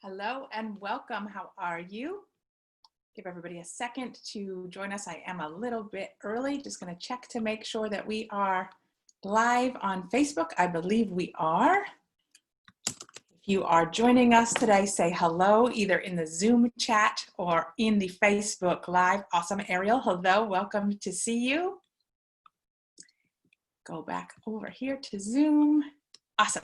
Hello and welcome. How are you? Give everybody a second to join us. I am a little bit early. Just going to check to make sure that we are live on Facebook. I believe we are. If you are joining us today, say hello either in the Zoom chat or in the Facebook Live. Awesome, Ariel. Hello, welcome to see you. Go back over here to Zoom. Awesome.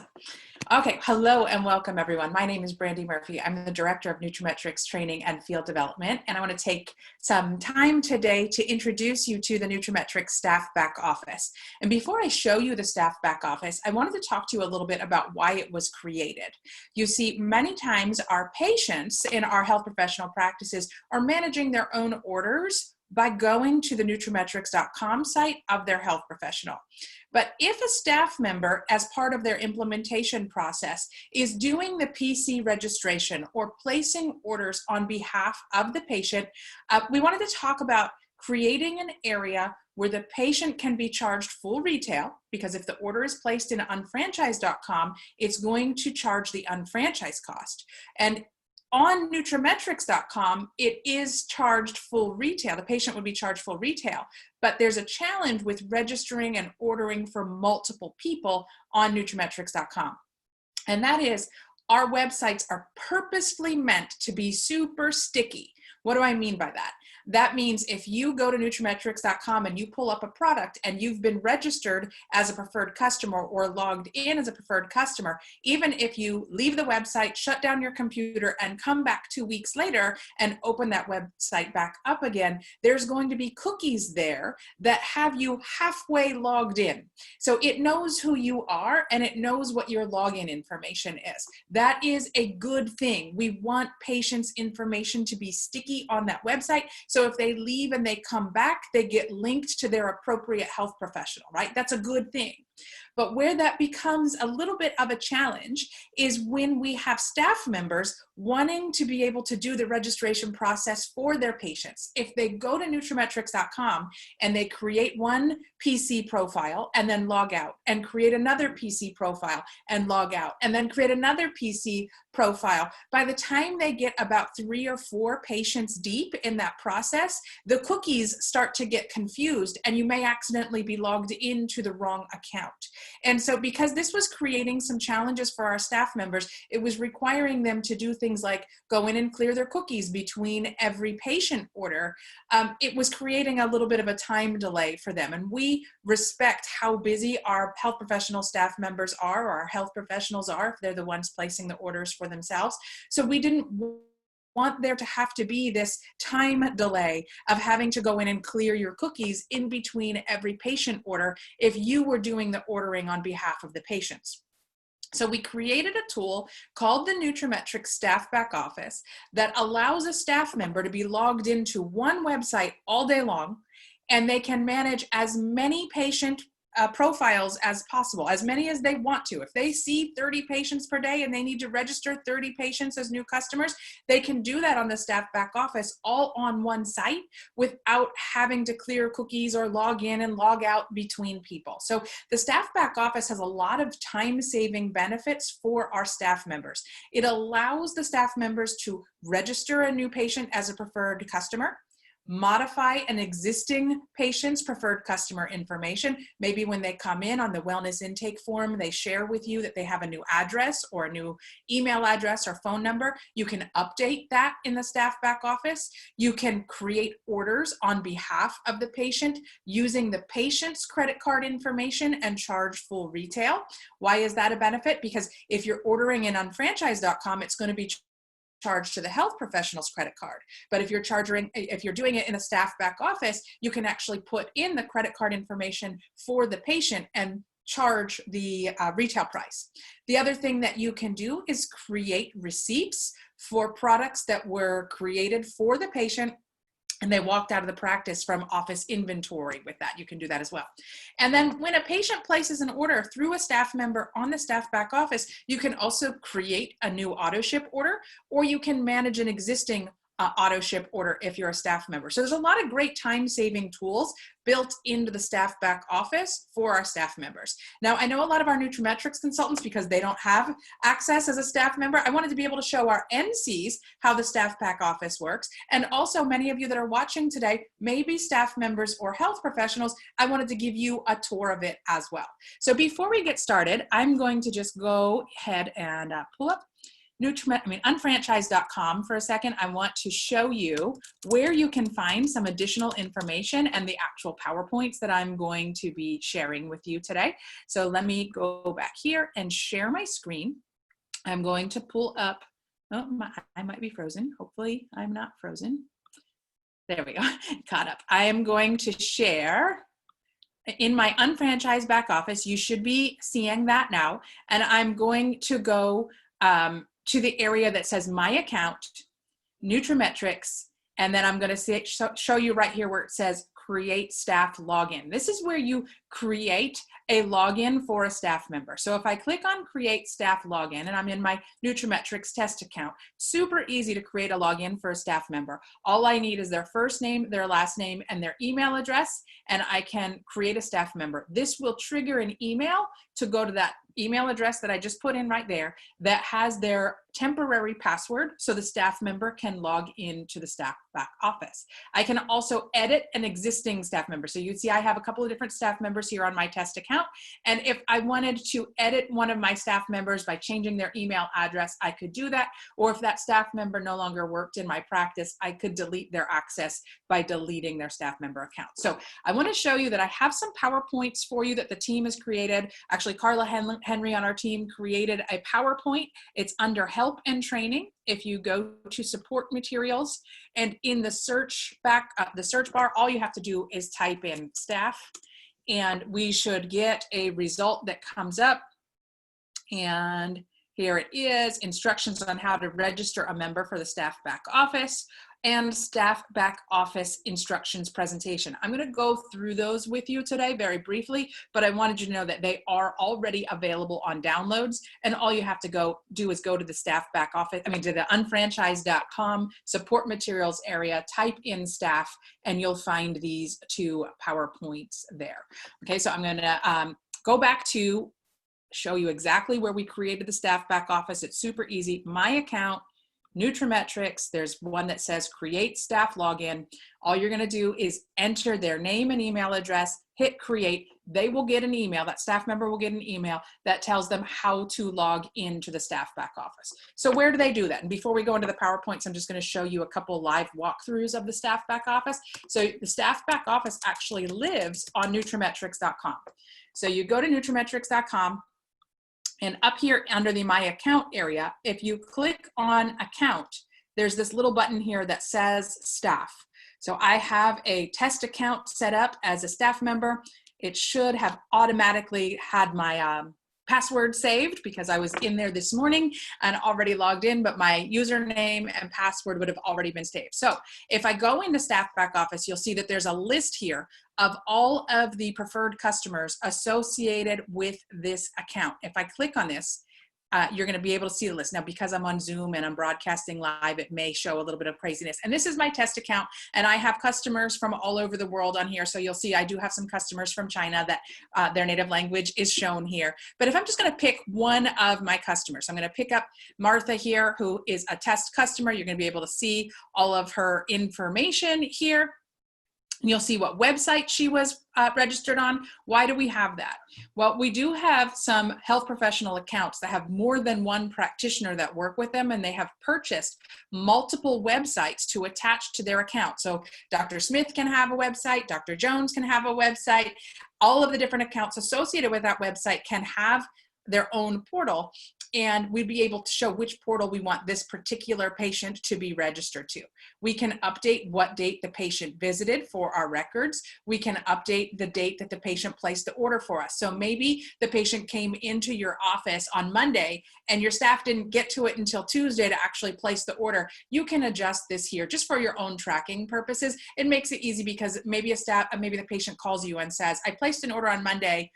Okay, hello and welcome everyone. My name is Brandi Murphy. I'm the Director of nutraMetrix Training and Field Development, and I want to take some time today to introduce you to the nutraMetrix Staff Back Office. And before I show you the Staff Back Office, I wanted to talk to you a little bit about why it was created. You see, many times our patients in our health professional practices are managing their own orders by going to the nutrametrix.com site of their health professional. But if a staff member, as part of their implementation process, is doing the PC registration or placing orders on behalf of the patient, we wanted to talk about creating an area where the patient can be charged full retail, because if the order is placed in unfranchised.com, it's going to charge the unfranchised cost. And on nutrametrix.com, it is charged full retail. The patient would be charged full retail, but there's a challenge with registering and ordering for multiple people on nutrametrix.com. And that is, our websites are purposefully meant to be super sticky. What do I mean by that? That means if you go to nutrametrix.com and you pull up a product and you've been registered as a preferred customer or logged in as a preferred customer, even if you leave the website, shut down your computer, and come back 2 weeks later and open that website back up again, there's going to be cookies there that have you halfway logged in. So it knows who you are and it knows what your login information is. That is a good thing. We want patients' information to be sticky on that website. So if they leave and they come back, they get linked to their appropriate health professional, right? That's a good thing. But where that becomes a little bit of a challenge is when we have staff members wanting to be able to do the registration process for their patients. If they go to nutrametrix.com and they create one PC profile and then log out, and create another PC profile and log out, and then create another PC profile, by the time they get about 3 or 4 patients deep in that process, the cookies start to get confused and you may accidentally be logged into the wrong account. And so because this was creating some challenges for our staff members, it was requiring them to do things like go in and clear their cookies between every patient order. It was creating a little bit of a time delay for them. And we respect how busy our health professional staff members are, or our health professionals are, if they're the ones placing the orders for themselves. So we didn't want there to have to be this time delay of having to go in and clear your cookies in between every patient order if you were doing the ordering on behalf of the patients. So we created a tool called the nutraMetrix Staff Back Office that allows a staff member to be logged into one website all day long, and they can manage as many patient profiles as possible, as many as they want to. If they see 30 patients per day and they need to register 30 patients as new customers, they can do that on the Staff Back Office all on one site without having to clear cookies or log in and log out between people. So the Staff Back Office has a lot of time-saving benefits for our staff members. It allows the staff members to register a new patient as a preferred customer, modify an existing patient's preferred customer information. Maybe when they come in on the wellness intake form, they share with you that they have a new address or a new email address or phone number. You can update that in the Staff Back Office. You can create orders on behalf of the patient using the patient's credit card information and charge full retail. Why is that a benefit? Because if you're ordering in unfranchised.com, it's going to be charged to the health professional's credit card. But if you're doing it in a Staff Back Office, you can actually put in the credit card information for the patient and charge the retail price. The other thing that you can do is create receipts for products that were created for the patient and they walked out of the practice from office inventory with that. You can do that as well. And then when a patient places an order through a staff member on the Staff Back Office, you can also create a new auto ship order, or you can manage an existing auto ship order if you're a staff member. So there's a lot of great time-saving tools built into the staff back office for our staff members. Now, I know a lot of our nutraMetrix consultants, because they don't have access as a staff member, I wanted to be able to show our NCs how the staff back office works. And also many of you that are watching today may be staff members or health professionals. I wanted to give you a tour of it as well. So before we get started, I'm going to just go ahead and pull up unfranchise.com for a second. I want to show you where you can find some additional information and the actual PowerPoints that I'm going to be sharing with you today. So let me go back here and share my screen. I'm going to pull up, I might be frozen. Hopefully I'm not frozen. There we go, caught up. I am going to share in my unfranchised back office. You should be seeing that now. And I'm going to go to the area that says My Account, nutraMetrix, and then I'm going to show you right here where it says Create Staff Login. This is where you create a login for a staff member. So if I click on Create Staff Login, and I'm in my nutraMetrix test account, super easy to create a login for a staff member. All I need is their first name, their last name, and their email address, and I can create a staff member. This will trigger an email to go to that email address that I just put in right there that has their temporary password, so the staff member can log into the staff back office. I can also edit an existing staff member. So you see I have a couple of different staff members here on my test account, and if I wanted to edit one of my staff members by changing their email address, I could do that. Or if that staff member no longer worked in my practice, I could delete their access by deleting their staff member account. So I want to show you that I have some PowerPoints for you that the team has created. Actually, Carla Henry on our team created a PowerPoint. It's under help and training. If you go to support materials, and in the search bar, all you have to do is type in staff, and we should get a result that comes up. And here it is, instructions on how to register a member for the staff back office and staff back office instructions presentation. I'm going to go through those with you today very briefly, but I wanted you to know that they are already available on downloads, and all you have to do is go to the staff back office, to the unfranchise.com support materials area, type in staff, and you'll find these two PowerPoints there. Okay, so I'm going to go back to show you exactly where we created the staff back office. It's super easy. My Account, nutraMetrix, there's one that says Create Staff Login. All you're going to do is enter their name and email address, hit create. They will get an email, that staff member will get an email that tells them how to log into the staff back office. So where do they do that? And before we go into the PowerPoints, I'm just going to show you a couple live walkthroughs of the staff back office. So the staff back office actually lives on nutraMetrix.com. So you go to nutraMetrix.com, and up here under the My Account area, if you click on Account, there's this little button here that says Staff. So I have a test account set up as a staff member. It should have automatically had my password saved because I was in there this morning and already logged in, but my username and password would have already been saved. So if I go into staff back office, you'll see that there's a list here of all of the preferred customers associated with this account. If I click on this, you're going to be able to see the list. Now, because I'm on Zoom and I'm broadcasting live, it may show a little bit of craziness. And this is my test account, and I have customers from all over the world on here. So you'll see I do have some customers from China that their native language is shown here. But if I'm just going to pick one of my customers, I'm going to pick up Martha here, who is a test customer. You're going to be able to see all of her information here. And you'll see what website she was registered on. Why do we have that? Well, we do have some health professional accounts that have more than one practitioner that work with them, and they have purchased multiple websites to attach to their account. So Dr. Smith can have a website, Dr. Jones can have a website. All of the different accounts associated with that website can have their own portal, and we'd be able to show which portal we want this particular patient to be registered to. We can update what date the patient visited for our records. We can update the date that the patient placed the order for us. So maybe the patient came into your office on Monday and your staff didn't get to it until Tuesday to actually place the order. You can adjust this here just for your own tracking purposes. It makes it easy because maybe the patient calls you and says, I placed an order on Monday.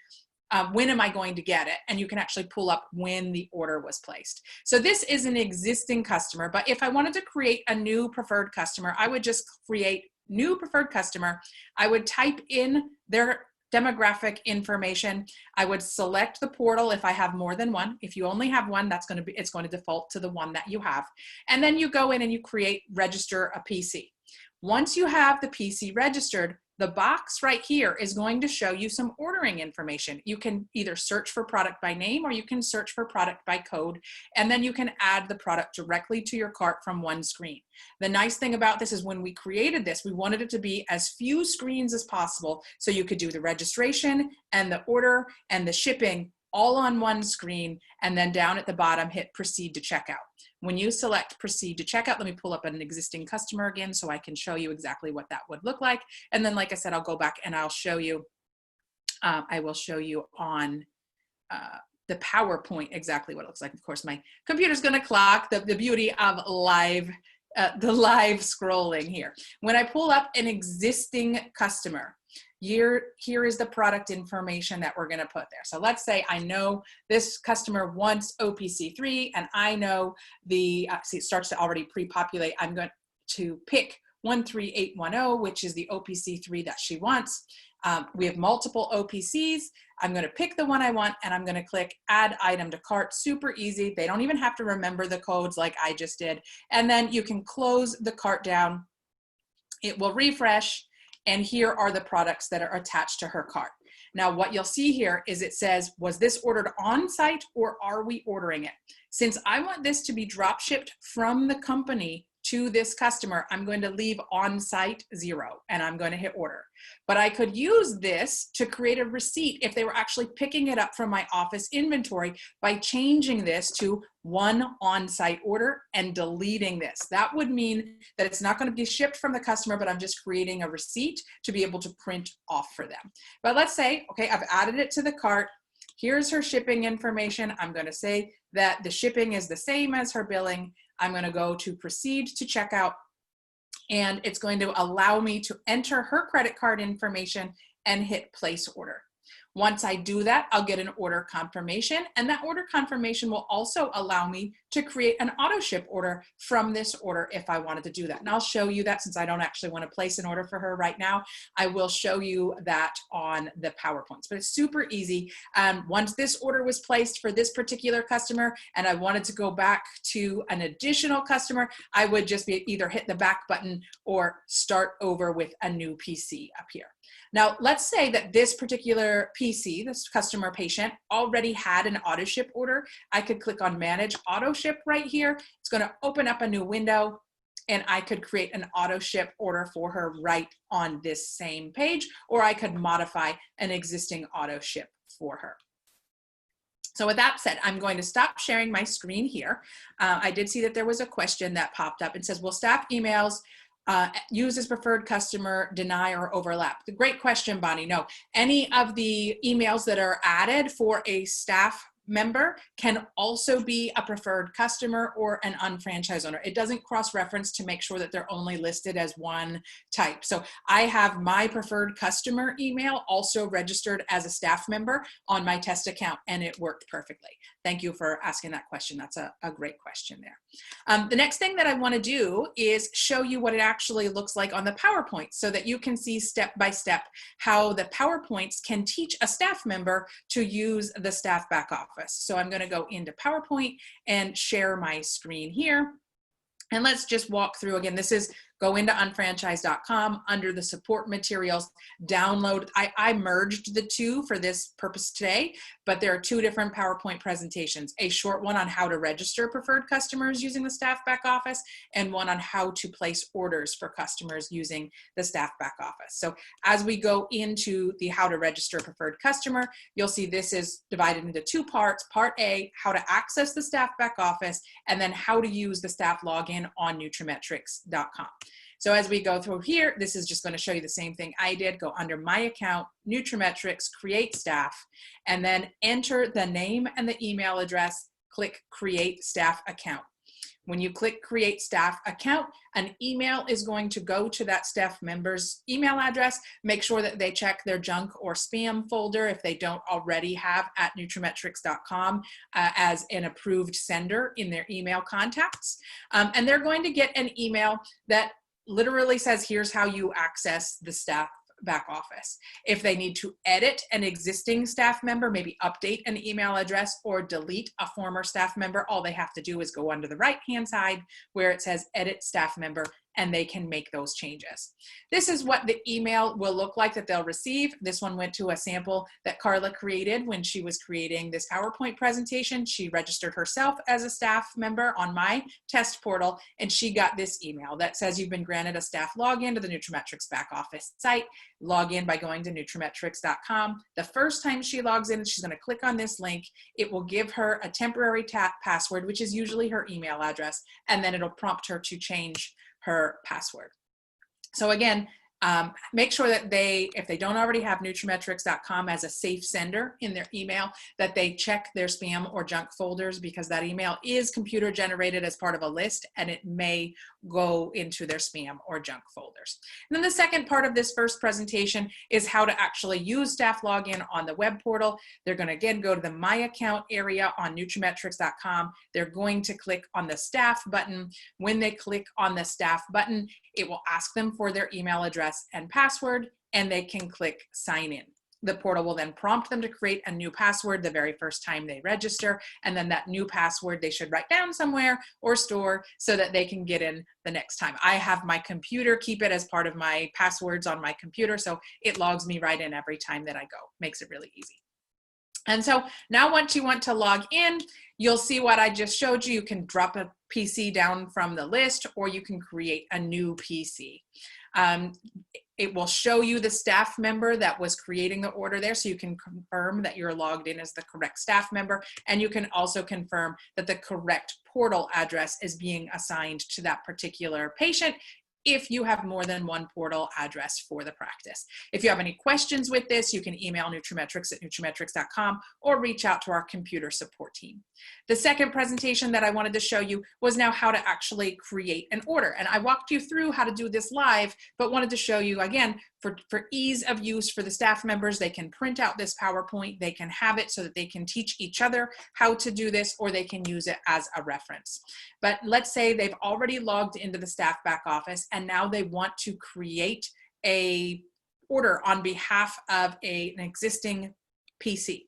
when am I going to get it? And you can actually pull up when the order was placed. So this is an existing customer, but if I wanted to create a new preferred customer, I would just create new preferred customer. I would type in their demographic information. I would select the portal if I have more than one. If you only have one, it's going to default to the one that you have. And then you go in and you register a PC. Once you have the PC registered, the box right here is going to show you some ordering information. You can either search for product by name or you can search for product by code, and then you can add the product directly to your cart from one screen. The nice thing about this is when we created this, we wanted it to be as few screens as possible so you could do the registration and the order and the shipping all on one screen, and then down at the bottom, hit proceed to checkout. When you select proceed to checkout, let me pull up an existing customer again so I can show you exactly what that would look like. And then, like I said, I'll go back and I'll show you, I will show you on the PowerPoint exactly what it looks like. Of course, my computer's gonna clock, the beauty of the live scrolling here. When I pull up an existing customer, here is the product information that we're going to put there. So let's say I know this customer wants OPC3 and I know see, it starts to already pre-populate. I'm going to pick 13810, which is the OPC3 that she wants. We have multiple OPCs. I'm going to pick the one I want and I'm going to click add item to cart. Super easy. They don't even have to remember the codes like I just did. And then you can close the cart down. It will refresh. And here are the products that are attached to her cart. Now, what you'll see here is it says, was this ordered on site or are we ordering it? Since I want this to be drop shipped from the company to this customer, I'm going to leave on site 0 and I'm going to hit order. But I could use this to create a receipt if they were actually picking it up from my office inventory by changing this to one on-site order and deleting this. That would mean that it's not going to be shipped from the customer, but I'm just creating a receipt to be able to print off for them. But let's say, okay, I've added it to the cart. Here's her shipping information. I'm going to say that the shipping is the same as her billing. I'm going to go to proceed to checkout, and it's going to allow me to enter her credit card information and hit place order. Once I do that, I'll get an order confirmation, and that order confirmation will also allow me to create an auto ship order from this order if I wanted to do that. And I'll show you that since I don't actually want to place an order for her right now. I will show you that on the PowerPoints, but it's super easy. Once this order was placed for this particular customer and I wanted to go back to an additional customer, I would just either hit the back button or start over with a new PC up here. Now, let's say that this particular PC, this customer patient, already had an auto ship order. I could click on manage auto ship right here. It's going to open up a new window and I could create an auto ship order for her right on this same page, or I could modify an existing auto ship for her. So with that said, I'm going to stop sharing my screen here. I did see that there was a question that popped up and says, will staff emails use as preferred customer, deny or overlap? The great question, Bonnie. No, any of the emails that are added for a staff member can also be a preferred customer or an unfranchised owner. It doesn't cross-reference to make sure that they're only listed as one type. So I have my preferred customer email also registered as a staff member on my test account, and it worked perfectly. Thank you for asking that question. That's a great question there. The next thing that I want to do is show you what it actually looks like on the PowerPoint so that you can see step by step how the PowerPoints can teach a staff member to use the staff back office. So I'm going to go into PowerPoint and share my screen here. And let's just walk through again. This is go into unfranchised.com under the support materials, download. I merged the two for this purpose today, but there are two different PowerPoint presentations, a short one on how to register preferred customers using the staff back office and one on how to place orders for customers using the staff back office. So as we go into the how to register a preferred customer, you'll see this is divided into two parts. Part A, how to access the staff back office, and then how to use the staff login on nutraMetrix.com. So as we go through here, this is just going to show you the same thing I did. Go under my account, nutraMetrix, create staff, and then enter the name and the email address, click create staff account. When you click create staff account, an email is going to go to that staff member's email address. Make sure that they check their junk or spam folder if they don't already have at nutrametrix.com as an approved sender in their email contacts. And they're going to get an email that literally says, here's how you access the staff back office. If they need to edit an existing staff member, maybe update an email address or delete a former staff member, all they have to do is go under the right-hand side where it says edit staff member, and they can make those changes. This is what the email will look like that they'll receive. This one went to a sample that Carla created when she was creating this PowerPoint presentation. She registered herself as a staff member on my test portal, and she got this email that says you've been granted a staff login to the nutraMetrix back office site. Log in by going to nutrametrix.com. The first time she logs in, she's going to click on this link. It will give her a temporary password, which is usually her email address, and then it'll prompt her to change her password. So again, make sure that if they don't already have nutrametrix.com as a safe sender in their email, that they check their spam or junk folders, because that email is computer generated as part of a list and it may go into their spam or junk folders. And then the second part of this first presentation is how to actually use staff login on the web portal. They're going to again go to the My Account area on nutrametrix.com. They're going to click on the staff button. When they click on the staff button, it will ask them for their email address and password, and they can click sign in. The portal will then prompt them to create a new password the very first time they register, and then that new password they should write down somewhere or store so that they can get in the next time. I have my computer keep it as part of my passwords on my computer, so it logs me right in every time that I go. Makes it really easy. And so now once you want to log in, you'll see what I just showed you. You can drop a PC down from the list, or you can create a new PC. It will show you the staff member that was creating the order there, so you can confirm that you're logged in as the correct staff member, and you can also confirm that the correct portal address is being assigned to that particular patient if you have more than one portal address for the practice. If you have any questions with this, you can email nutraMetrix at nutrametrix.com or reach out to our computer support team. The second presentation that I wanted to show you was now how to actually create an order. And I walked you through how to do this live, but wanted to show you again, for ease of use for the staff members, they can print out this PowerPoint, they can have it so that they can teach each other how to do this, or they can use it as a reference. But let's say they've already logged into the staff back office and now they want to create a order on behalf of an existing PC.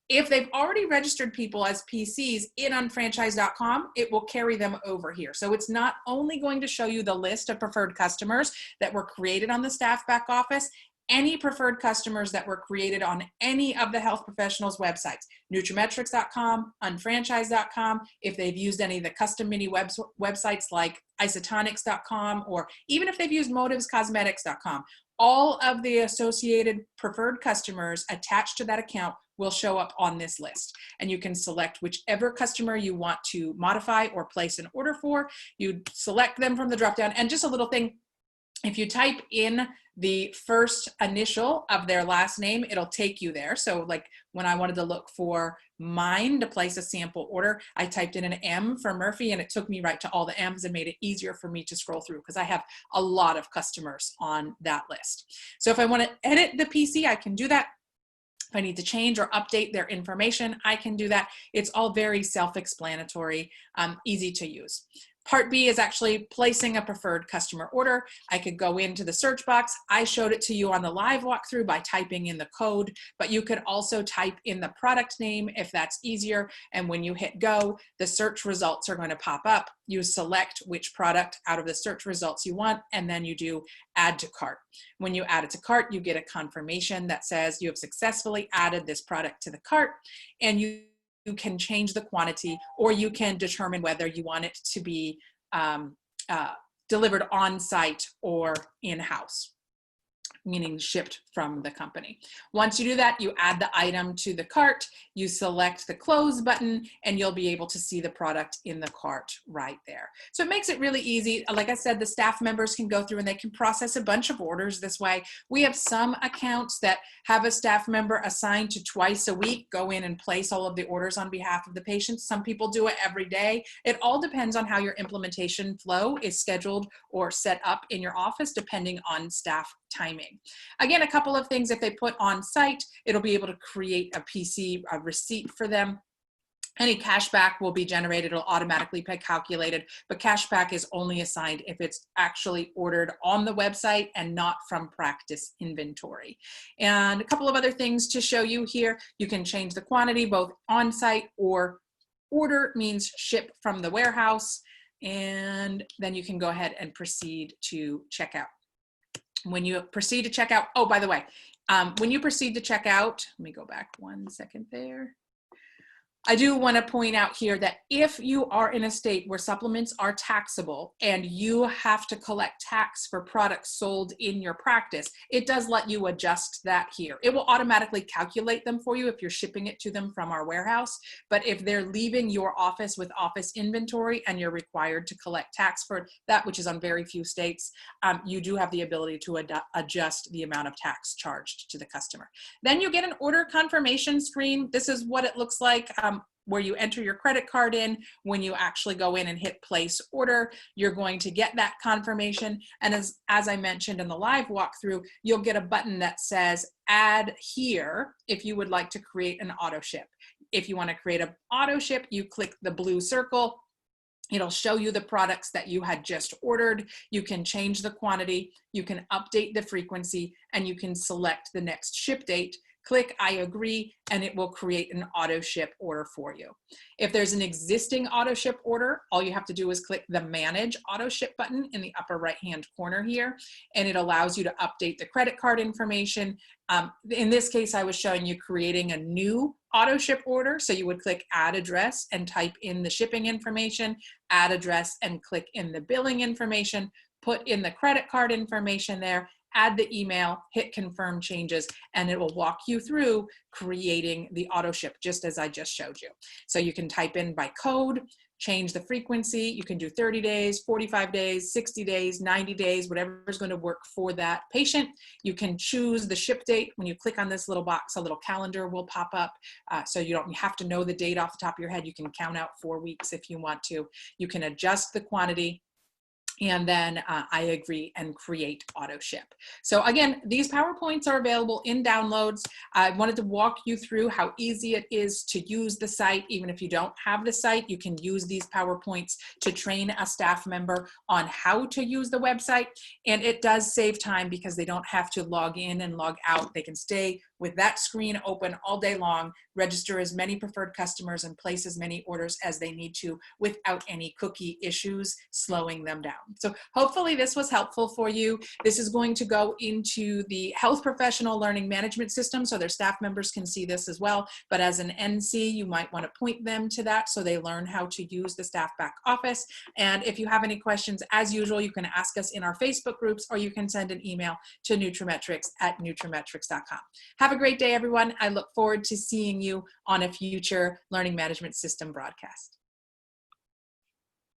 If they've already registered people as PCs in unfranchise.com, it will carry them over here. So it's not only going to show you the list of preferred customers that were created on the staff back office, any preferred customers that were created on any of the health professionals' websites, nutrametrix.com, unfranchise.com, if they've used any of the custom mini websites like isotonics.com, or even if they've used motivescosmetics.com, all of the associated preferred customers attached to that account will show up on this list. And you can select whichever customer you want to modify or place an order for. You select them from the dropdown. And just a little thing, if you type in the first initial of their last name, it'll take you there. So like when I wanted to look for mine to place a sample order, I typed in an M for Murphy and it took me right to all the M's and made it easier for me to scroll through because I have a lot of customers on that list. So if I want to edit the PC, I can do that. If I need to change or update their information, I can do that. It's all very self-explanatory, easy to use. Part B is actually placing a preferred customer order. I could go into the search box. I showed it to you on the live walkthrough by typing in the code, but you could also type in the product name if that's easier. And when you hit go, the search results are going to pop up. You select which product out of the search results you want, and then you do add to cart. When you add it to cart, you get a confirmation that says you have successfully added this product to the cart, and you can change the quantity, or you can determine whether you want it to be delivered on site or in-house. meaning shipped from the company. Once you do that, you add the item to the cart, you select the close button, and you'll be able to see the product in the cart right there. So it makes it really easy. Like I said, the staff members can go through and they can process a bunch of orders this way. We have some accounts that have a staff member assigned to twice a week go in and place all of the orders on behalf of the patients. Some people do it every day. It all depends on how your implementation flow is scheduled or set up in your office, depending on staff timing. Again, a couple of things. If they put on site, it'll be able to create a PC, a receipt for them. Any cashback will be generated, it'll automatically be calculated, but cashback is only assigned if it's actually ordered on the website and not from practice inventory. And a couple of other things to show you here. You can change the quantity both on site or order means ship from the warehouse. And then you can go ahead and proceed to checkout. When you proceed to checkout, oh, by the way, when you proceed to checkout, let me go back 1 second there. I do want to point out here that if you are in a state where supplements are taxable and you have to collect tax for products sold in your practice, it does let you adjust that here. It will automatically calculate them for you if you're shipping it to them from our warehouse. But if they're leaving your office with office inventory and you're required to collect tax for that, which is on very few states, you do have the ability to adjust the amount of tax charged to the customer. Then you get an order confirmation screen. This is what it looks like. Where you enter your credit card in. When you actually go in and hit place order, you're going to get that confirmation. And as I mentioned in the live walkthrough, you'll get a button that says add here if you would like to create an auto ship. If you want to create an auto ship, you click the blue circle. It'll show you the products that you had just ordered. You can change the quantity, you can update the frequency, and you can select the next ship date. Click I agree, and it will create an auto ship order for you. If there's an existing auto ship order, all you have to do is click the manage auto ship button in the upper right hand corner here, and it allows you to update the credit card information. In this case, I was showing you creating a new auto ship order. So you would click add address and type in the shipping information, add address and click in the billing information, put in the credit card information there, add the email, hit confirm changes, and it will walk you through creating the auto ship just as I just showed you. So you can type in by code, change the frequency. You can do 30 days, 45 days, 60 days, 90 days, whatever is going to work for that patient. You can choose the ship date. When you click on this little box, a little calendar will pop up. So you don't have to know the date off the top of your head. You can count out 4 weeks if you want to. You can adjust the quantity. And then I agree and create auto ship. So again, these PowerPoints are available in downloads. I wanted to walk you through how easy it is to use the site. Even if you don't have the site, you can use these PowerPoints to train a staff member on how to use the website. And it does save time because they don't have to log in and log out. They can stay with that screen open all day long, register as many preferred customers and place as many orders as they need to without any cookie issues slowing them down. So hopefully this was helpful for you. This is going to go into the health professional learning management system so their staff members can see this as well. But as an NC, you might want to point them to that so they learn how to use the staff back office. And if you have any questions, as usual, you can ask us in our Facebook groups or you can send an email to nutrametrix@nutrametrix.com. Have a great day, everyone. I look forward to seeing you on a future learning management system broadcast.